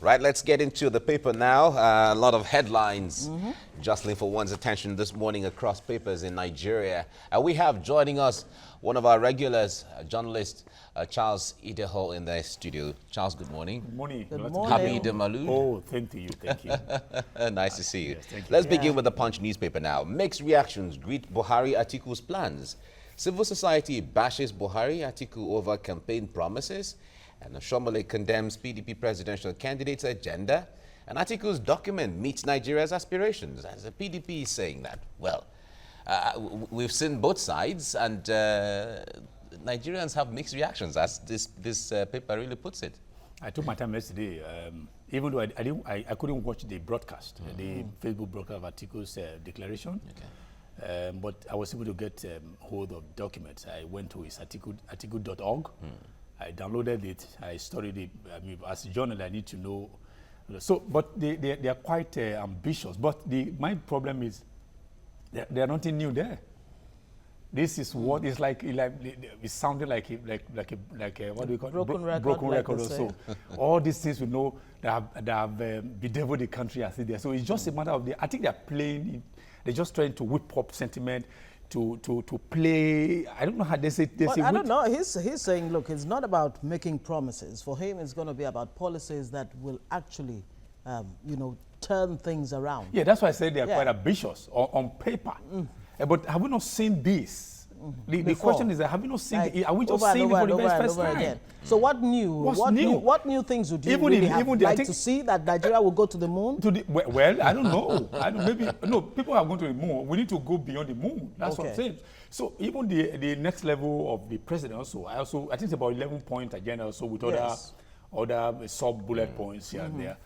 Right, let's get into the paper now. A lot of headlines jostling for one's attention this morning across papers in Nigeria. We have joining us one of our regulars, journalist Charles Ideho in the studio. Charles, good morning. Good morning. Good morning. Happy Eid al-Maulud. Oh, thank you. Nice to see you. Yes, thank you. Let's begin with the Punch newspaper now. Mixed reactions greet Buhari Atiku's plans. Civil society bashes Buhari Atiku over campaign promises. And Shomole condemns PDP presidential candidate's agenda. And Atiku's document meets Nigeria's aspirations. As the PDP is saying that, well, we've seen both sides, and Nigerians have mixed reactions, as this paper really puts it. I took my time yesterday, even though I couldn't watch the broadcast, the Facebook broadcast of Atiku's declaration. Okay. But I was able to get hold of documents. I went to his atiku.org. I downloaded it. I studied it. I mean, as a journalist, I need to know. So, but they are quite ambitious. But my problem is there's nothing new there. This is what is like. It sounded like a what do you call it? Broken record or so. All these things we know that have bedeviled the country as it is. So it's just a matter of I think they're playing. They're just trying to whip up sentiment. To play, I don't know how they say. I don't know. He's saying, look, it's not about making promises. For him, it's going to be about policies that will actually, turn things around. Yeah, that's why I said they are quite ambitious on paper. But have we not seen this? The question is that have we not seen? Are we just seeing it for the first time? Again. So what new? What new things would you like to see that Nigeria will go to the moon? Well, I don't know. People are going to the moon. We need to go beyond the moon. That's what I'm saying. So even the next level of the president also, I think it's about 11-point agenda also with other sub-bullet points here and there.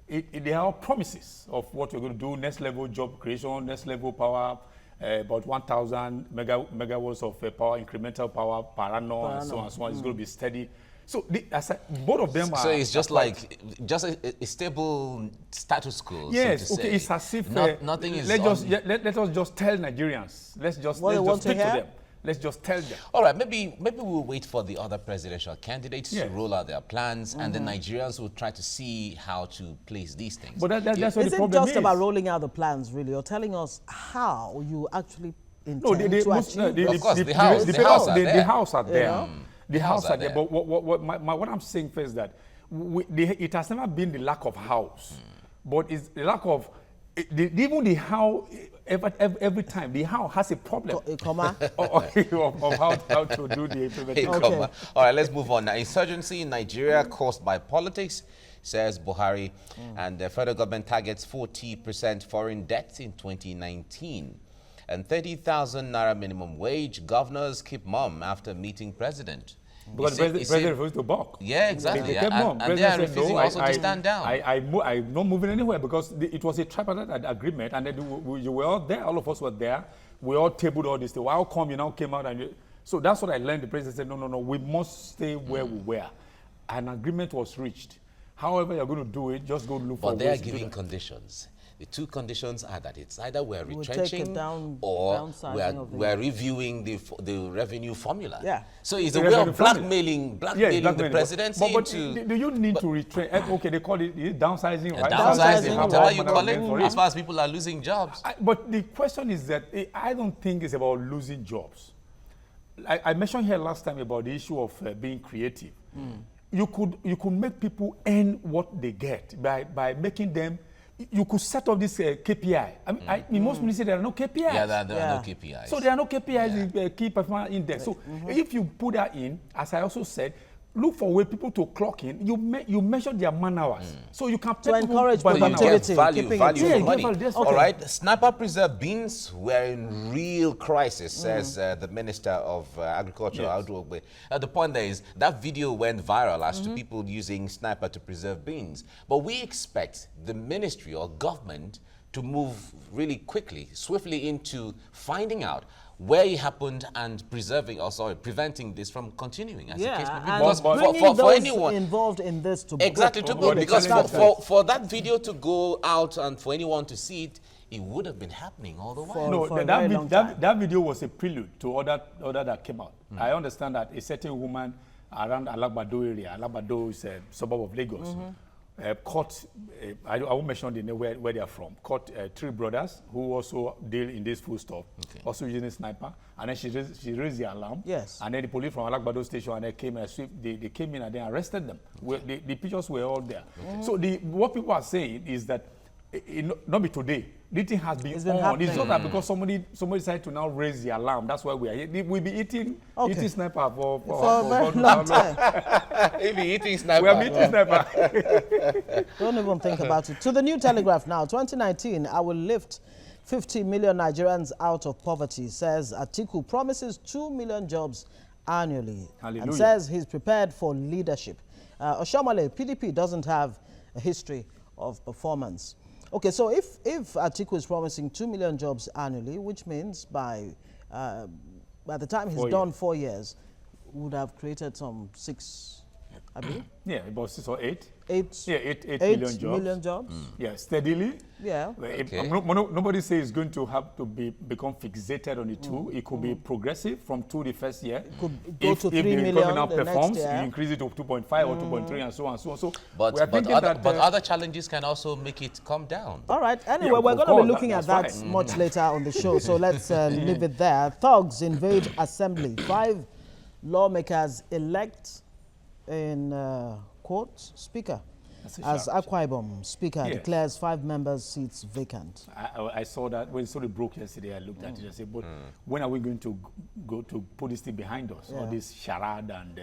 They are promises of what we're going to do, next level job creation, next level power, about 1,000 megawatts of power, incremental power per annum, and so on and so on. It's going to be steady. So both of them are. So it's just like a stable status quo. Yes. So to say. It's as if nothing is. Let us just tell Nigerians. Let's just speak to them. Let's just tell them. All right, maybe we'll wait for the other presidential candidates to roll out their plans, and the Nigerians will try to see how to place these things. But that's what the problem is. Is it just about rolling out the plans, really, or telling us how you actually intend to achieve? Of course, the house are there. The house are there. But what I'm saying first is that it has never been the lack of house, but it's the lack of even the how. Every time the how has a problem of how to do the implementation. All right, let's move on now. Insurgency in Nigeria caused by politics, says Buhari, and the federal government targets 40% foreign debt in 2019. And 30,000 naira minimum wage. Governors keep mum after meeting president. Because the president refused to balk. Yeah, exactly. And they are refusing also to stand down. I'm not moving anywhere because it was a tripartite agreement, and then you were all there. All of us were there. We all tabled all this. How come you now came out and so that's what I learned. The president said, no, we must stay where we were. An agreement was reached. However you're going to do it, just go look for. But they are giving conditions. The two conditions are that it's either we're retrenching or we're reviewing the revenue formula. Yeah. So it's a way of blackmailing the presidency. But do you need to retrench? Okay, they call it downsizing, right? Downsizing, whatever you call it, as far as people are losing jobs. But the question is that I don't think it's about losing jobs. I mentioned here last time about the issue of being creative. You could make people earn what they get by making them. You could set up this KPI. I mean, in most ministries, there are no KPIs. Yeah, there are no KPIs. So there are no KPIs in key performance index. So if you put that in, as I also said, look for way people to clock in. You measure their man hours. So you can to encourage productivity. Value for money. All right. Sniper preserved beans were in real crisis, says the Minister of Agriculture, Audu. The point there is that video went viral as to people using sniper to preserve beans. But we expect the ministry or government to move really quickly, swiftly into finding out where it happened and preventing this from continuing. As the case may be. Because for anyone involved in this to because for that video to go out and for anyone to see it, it would have been happening all the while. That video was a prelude to other that came out. I understand that a certain woman around Alagbado area, Alagbado is a suburb of Lagos, caught, I won't mention the name where they are from, caught 3 brothers who also deal in this food stuff, also using a sniper, and then she raised the alarm. Yes. And then the police from Alagbado station, and they came and they came in and they arrested them. The pictures were all there. So what people are saying is that, not be today, the thing has been on. It's not that because somebody decided to now raise the alarm. That's why we are here. We'll be eating sniper for a very long time. We'll be eating sniper. We are eating sniper. Don't even think about it. To the new Telegraph now. 2019, I will lift 50 million Nigerians out of poverty, says Atiku. Promises 2 million jobs annually. Hallelujah. And says he's prepared for leadership. Oshiomhole, PDP doesn't have a history of performance. Okay, so if Atiku is promising 2 million jobs annually, which means by the time he's done 4 years, would have created some 6, I believe? Yeah, about 6 or 8. 8 million jobs. Million jobs? Yeah, steadily. Yeah. Nobody says it's going to have to become fixated on the 2. It could be progressive from 2 the first year. It could go to 3 if the million government now the performs, next year. you increase it to 2.5 or 2.3 and so on and so on. So but other challenges can also make it come down. All right. Anyway, we're going to be looking at that much later on the show. So let's leave it there. Thugs invade assembly. 5 lawmakers elect in quote speaker. As Akwa Ibom speaker declares 5 members' seats vacant. I saw that when the story broke yesterday. I looked at it and said, but when are we going to go to put this thing behind us? All this charade and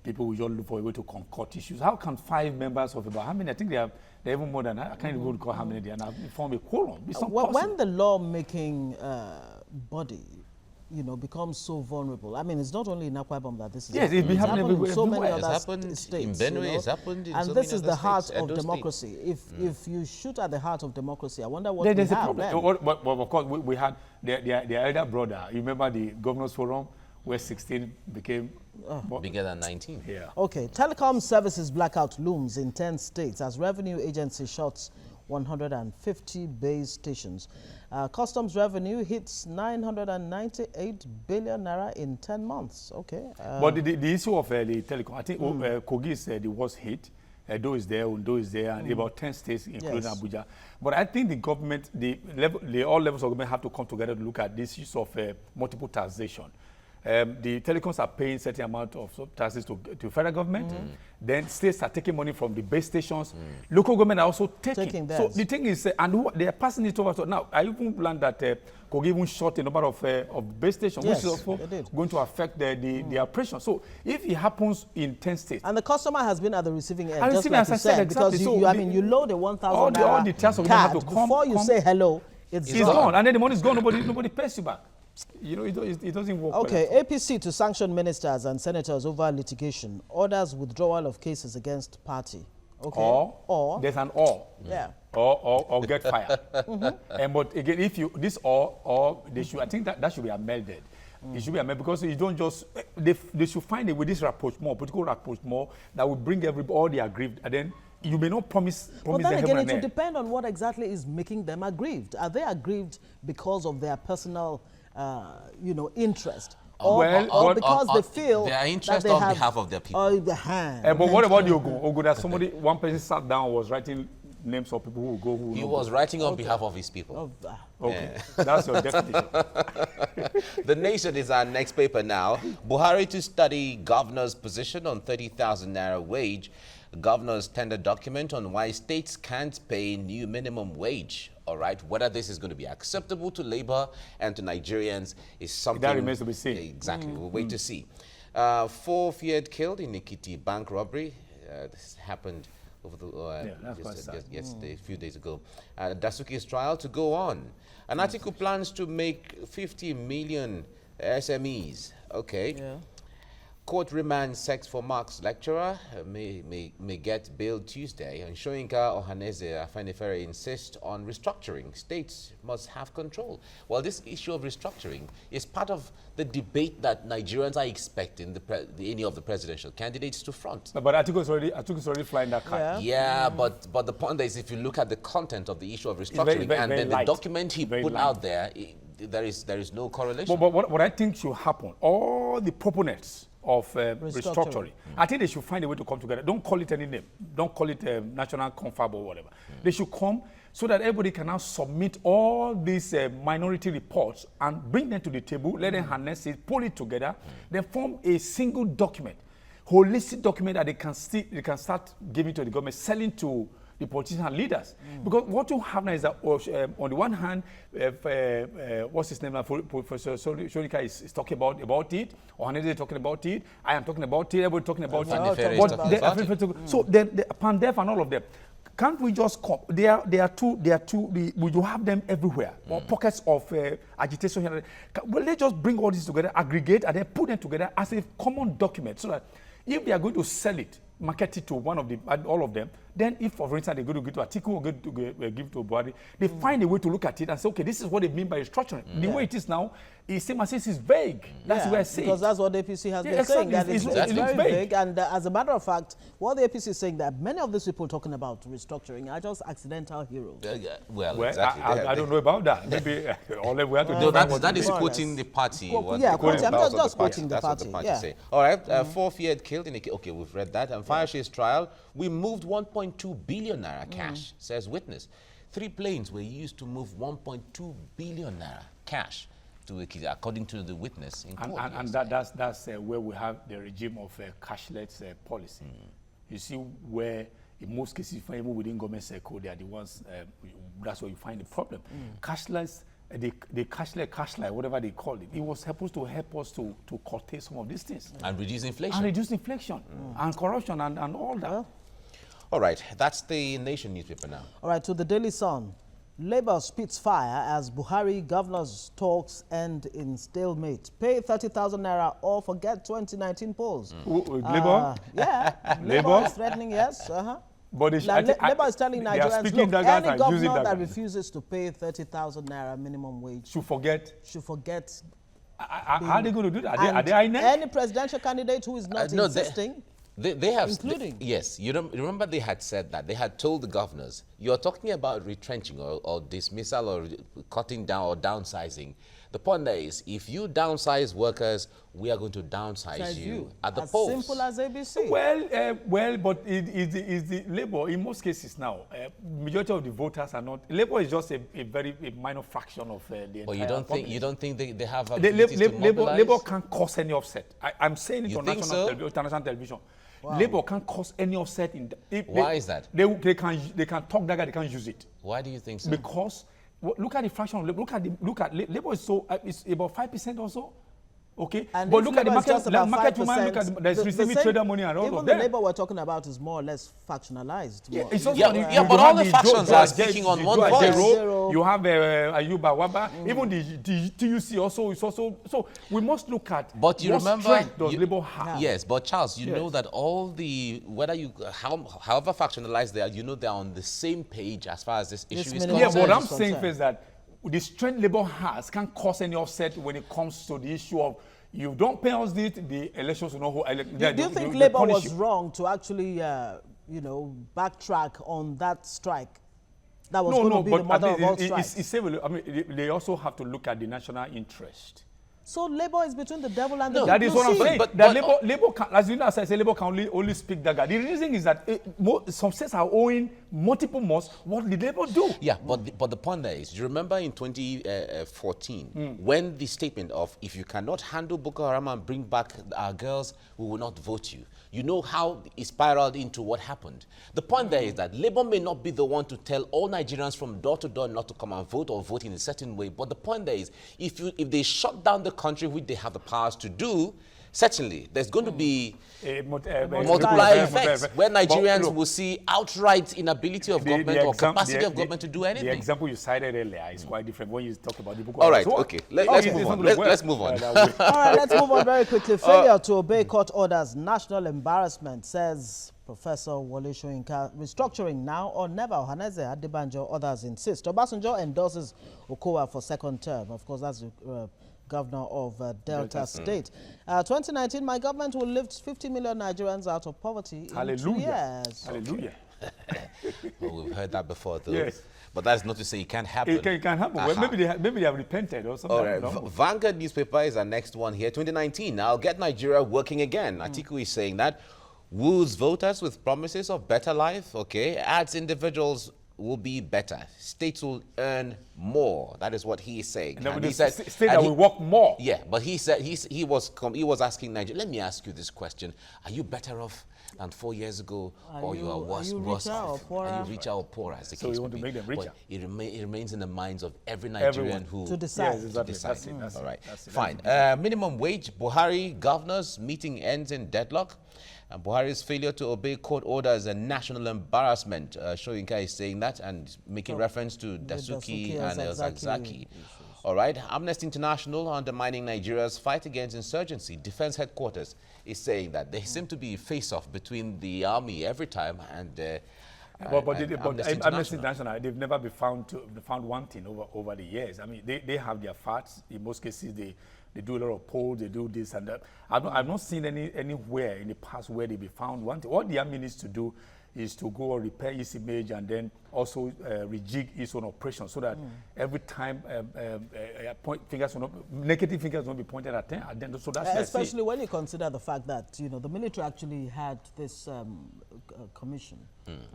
people will just look for a way to concoct issues. How can 5 members of about how many? I think they're even more than that. I can't even recall how many they are now. Form a quorum. When the lawmaking body, becomes so vulnerable. I mean, it's not only in Akwa Ibom that this is happening. It's happened in so many other states. In Benue, it's happened in and so this many is the heart states, of democracy. If you shoot at the heart of democracy, I wonder what there's we a have problem. then. But of course, we had their elder brother. You remember the Governors Forum, where 16 became bigger than 19. Yeah. Okay, telecom services blackout looms in 10 states as revenue agency shuts 150 base stations. Customs revenue hits 998 billion naira in 10 months. Okay. But the issue of the telecom, I think Kogi is the worst hit. Edo is there, Undo is there, and about 10 states, including Abuja. But I think the government, all levels of government have to come together to look at this issue of multiple taxation. The telecoms are paying certain amount of taxes to federal government. Then states are taking money from the base stations. Local government are also taking theirs. So the thing is, and they are passing it over. So now, I even learned that Kogi even short a number of base stations, which is also going to affect the operation. So if it happens in 10 states. And the customer has been at the receiving end, just like you said, because exactly. you load a 1,000 all the tax card have to come, before you say hello, it's gone. And then the money is gone, nobody pays you back. It doesn't work. Okay, APC to sanction ministers and senators over litigation, orders withdrawal of cases against party. Okay. Or there's an or. Yeah. Or get fired. And but again, if you they should, I think that should be amended. It should be amended because you don't just they should find a way this rapprochement, political rapprochement that will bring all the aggrieved, and then you may not promise but then them again, it will depend on what exactly is making them aggrieved. Are they aggrieved because of their personal interest? Or because they feel their interest that they on have, behalf of their people. But what about the Ogo? That one person sat down was writing names of people who will go. Who he was writing on behalf of his people. Okay, that's your definition. The Nation is our next paper now. Buhari to study governor's position on 30,000 naira wage. Governor's tender document on why states can't pay new minimum wage. All right, whether this is going to be acceptable to labor and to Nigerians is something that remains to be seen. Exactly, we'll wait to see. 4 feared killed in Ekiti bank robbery. This happened over the yesterday, a few days ago. Dasuki's trial to go on. An article plans to make 50 million SMEs. Okay. Yeah. Court remands sex for Marx lecturer may get bail Tuesday. And Shoyinka Ohaneze Afenifere insist on restructuring. States must have control. Well, this issue of restructuring is part of the debate that Nigerians are expecting any of the presidential candidates to front. But Atiku is already flying that kite. Yeah, but the point is, if you look at the content of the issue of restructuring and then the document he put out there, there is no correlation. But what I think should happen, all the proponents restructuring. I think they should find a way to come together. Don't call it any name. Don't call it national confab or whatever. They should come so that everybody can now submit all these minority reports and bring them to the table, let them harness it, pull it together, then form a single document, holistic document that they can start giving to the government, selling to the politicians and leaders. Because what you have now is that on the one hand, what's his name now, Professor Shonika is talking about it, or Hanede is talking about it, I am talking about it, everybody talking about it. So the Pandef and all of them, can't we just come? They are two. We do have them everywhere. Or pockets of agitation here. Well, let's just bring all this together, aggregate, and then put them together as a common document, so that if they are going to sell it, market it to all of them, then if, for instance, they're going to give to Atiku or going to give to Buhari, they find a way to look at it and say, okay, this is what they mean by restructuring. The way it is now, it seems it's vague. That's where I say because that's what the APC has been saying. That it's very vague. And as a matter of fact, what the APC is saying that many of these people talking about restructuring are just accidental heroes. Well, exactly. I don't know about that. Maybe all we have to do. That is quoting the party. I'm just quoting the party. That's what the party say. All right, 4 feared killed in a... Okay, we've read that. And Fayoshe's trial, we moved 1.2 billion naira cash, says witness. 3 planes were used to move 1.2 billion naira cash, according to the witness in court. And that's where we have the regime of cashless policy. You see where, in most cases, even within government circle, they are the ones, that's where you find the problem. Cashless, the cashless, whatever they call it, it was supposed to help us to curtail some of these things. And reduce inflation. And reduce inflation, and corruption, and all that. Well, all right, that's the Nation newspaper now. All right, to the Daily Sun. Labour spits fire as Buhari governors talks end in stalemate. Pay 30,000 naira or forget 2019 polls. Labour? Yeah, Labour is threatening, yes. But Labour is telling Nigerians, look, any governor that refuses to pay 30,000 naira minimum wage should forget. How are they going to do that? Are they INEC? Any presidential candidate who is not insisting. They have, including. Yes, you remember they had said that. They had told the governors, you're talking about retrenching or dismissal or cutting down or downsizing. The point there is, if you downsize workers, we are going to downsize you at the polls. As simple as ABC. Well, but is the Labour, in most cases now, majority of the voters are not. Labour is just a minor fraction of the entire population. You don't think they have abilities to mobilize? Labour can't cause any offset. I'm saying it on international television. Wow. Labour can't cause any offset. Why is that? They can talk that guy, they can't use it. Why do you think so? Because look at the fraction of Labour. Look at Labour is so it's about 5% or so. Okay, and but look at the market woman. Look at there's receiving trader money and all of that. Even the Labour we're talking about is more or less factionalized. But all the factions are speaking on one voice. You have Ayuba Waba. Even the TUC also is also. So we must look at. But you remember, strength does Labour have? Yes, but Charles, you know that all the however factionalized they are, you know they're on the same page as far as this issue is concerned. Yeah, but I'm saying is that the strength Labour has can't cause any offset when it comes to the issue of you don't pay us the elections will know who elect. Do you think Labour was wrong to actually, backtrack on that strike? That was going to be the mother of all strikes. I mean, they also have to look at the national interest. So Labour is between the devil and the devil. That is what I'm saying. But Labour can, as you know, as I say, Labour can only speak that guy. The reason is that some states are owing multiple months. What did Labour do? Yeah, but the point there is, do you remember in 2014 when the statement of if you cannot handle Boko Haram and bring back our girls, we will not vote you. You know how it spiraled into what happened. The point there is that Labour may not be the one to tell all Nigerians from door to door not to come and vote or vote in a certain way. But the point there is, if they shut down the country, which they have the powers to do, certainly there's going to be multiplier effects where Nigerians will see outright inability of government or capacity of government to do anything. The example you cited earlier is quite different when you talk about the Boko All right, okay. Let's move on. Let's move on. All right, let's move on very quickly. Failure to obey court orders, national embarrassment, says Professor Wole Soyinka. Restructuring now or never. Ohaneze Adebanjo, others insist. Obasanjo endorses Okowa for second term. Of course, that's governor of Delta State. 2019, my government will lift 50 million Nigerians out of poverty in 2 years. Hallelujah. Well, we've heard that before, though. Yes. But that's not to say it can't happen. It can happen. Well, maybe they have repented or something. All right. Vanguard newspaper is our next one here. 2019. I'll get Nigeria working again. Atiku is saying that. Woos voters with promises of better life. Okay. Adds individuals will be better. States will earn more. That is what he is saying. And he said, state that will work more. Yeah, but he said he was asking Nigeria. Let me ask you this question: are you better off than 4 years ago, or you are worse off? Are you richer or poorer? As the case you want to make them richer. But it remains in the minds of every Nigerian who to decide. Yes, exactly. To decide. That's all right, that's fine. Minimum wage. Buhari governors meeting ends in deadlock. And Buhari's failure to obey court orders a national embarrassment. Shoyinka is saying that and making reference to Dasuki and El Zakzaki. All right. Amnesty International undermining Nigeria's fight against insurgency. Defense headquarters is saying that there seem to be face-off between the army every time and. Amnesty International, they've never been found wanting over the years. I mean, they have their facts. In most cases, they do a lot of polls, they do this and that. I've not seen anywhere in the past where they be found wanting. What the army needs to do is to go and repair its image and then also rejig its own operation so that every time negative fingers won't be pointed at them. So that's especially when you consider the fact that the military actually had this commission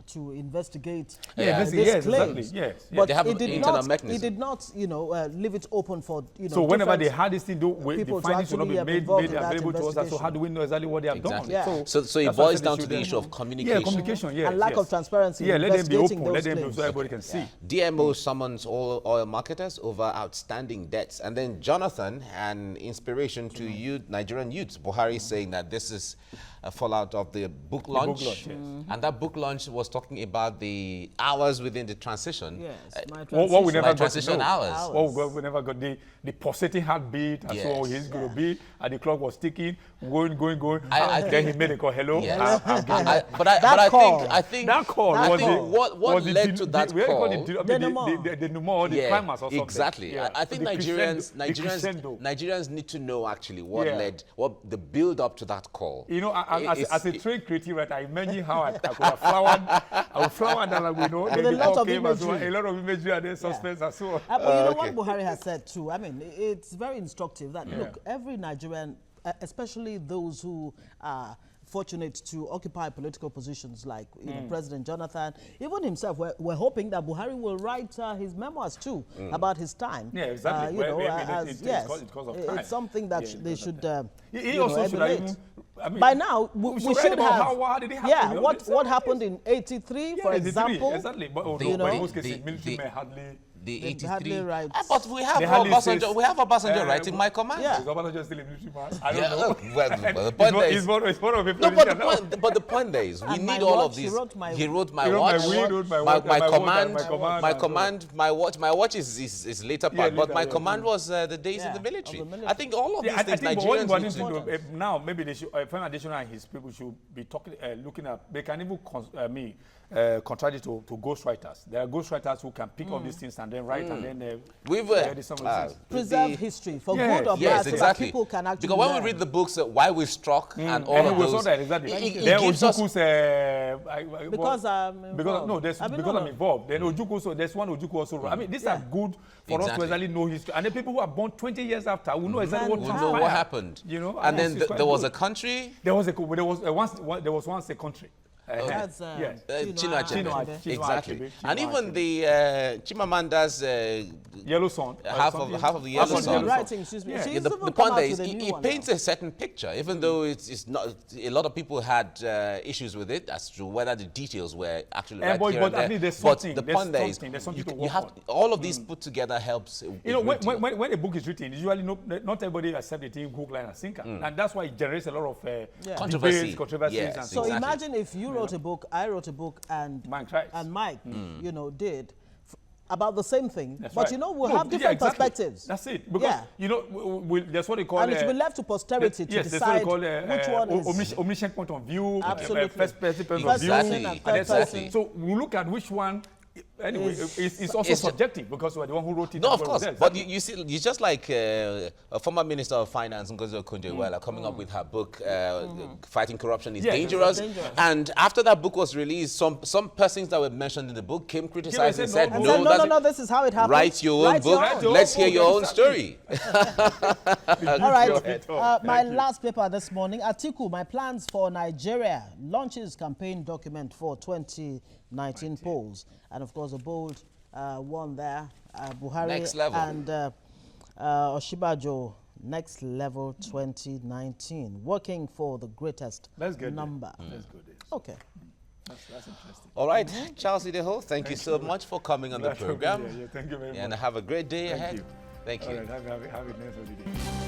to investigate this claim. Exactly. Yes. But they have it did internal not. mechanism. It did not, leave it open for So whenever they had this thing, the findings will not be made available to us. So how do we know exactly what they have done? Yeah. So it boils down to the issue of communication. Yeah, communication. Yes, and lack of transparency. Yeah, let them be open. Let them claims. so everybody can see. DMO summons all oil marketers over outstanding debts. And then Jonathan, an inspiration to Nigerian youths. Buhari saying that this is a fallout of the book launch. And that book launch was talking about the hours within the transition. Yes, what we never got transition hours. What we never got the pulsating heartbeat and so he's going to be, and the clock was ticking, going. Then he made a call. Hello. Yes. But I think that call what led to that call. The number, the climax or something. Exactly. Yeah. I think Nigerians need to know actually what led, what the build up to that call. As a trained creative writer, I imagine how I could have flowered that, with a lot of imagery. A lot of imagery and then suspense as well. But what Buhari has said too, I mean, it's very instructive that, look, every Nigerian, especially those who are fortunate to occupy political positions like President Jonathan, even himself, we're hoping that Buhari will write his memoirs too about his time. Yeah, exactly. It's something that they should. He also should have. By now, we should have. How did it happen? What happened in '83, for example? Exactly. But in most cases, military may hardly. The 83. Right. But we have Obasanjo writing my command. Is Obasanjo still a military man? I don't know. Well, the point is, it's one of the but the point is, we need all of these. He wrote my watch, my command, my watch. My watch is later part, but my command was the days in the military. I think all of these things Nigerians need to do. Now, maybe they should, Prime Additional and his people should be talking, looking at, they can even contract it to ghostwriters. There are ghostwriters who can pick up these things and then write and then preserve history for good or bad, exactly. so that people can actually because when we read the books, Why We Struck and all of those, it gives us because I'm involved. Then Ojukwu, so there's one Ojukwu also. I mean, these are good for us to exactly know history, and the people who are born 20 years after will know exactly what happened. And then there was a country. There was once a country. Chinua, exactly. And even the Chimamanda's Yellow Sun, half of the Yellow Sun. The point is, it paints a certain picture, even though it's not. A lot of people had issues with it as to whether the details were actually right here and there. But the point is, you have all of these put together helps. When a book is written, usually not everybody accepts the thing hook, line, and sinker, and that's why it generates a lot of controversies. Yes, so imagine if you wrote a book, I wrote a book, and Mike did about the same thing. That's but right. We'll have different perspectives. That's it. Because that's what they call. And it will be left to posterity to decide which one is omniscient point of view, absolutely first person point of view. And third person. So we look at which one Anyway, it's also subjective because we're the one who wrote it. No, of course. But you see, it's just like a former Minister of Finance, Ngozi Okonjo-Iweala, coming up with her book, Fighting Corruption is Dangerous. And after that book was released, some persons that were mentioned in the book came criticized and said, no, this is how it happened. Write your own book. Let's hear your own story. All right. My last paper this morning, Atiku, my plans for Nigeria, launches campaign document for 2019 polls. And of course, a bold one there, Buhari Next level. and Oshibajo, next level 2019, working for the greatest number. Let's go there. Okay. That's interesting. All right, Charles Ideho, thank you so much for coming on the program. Thank you very much. And have a great day ahead. You. Thank you. All right, have a nice holiday.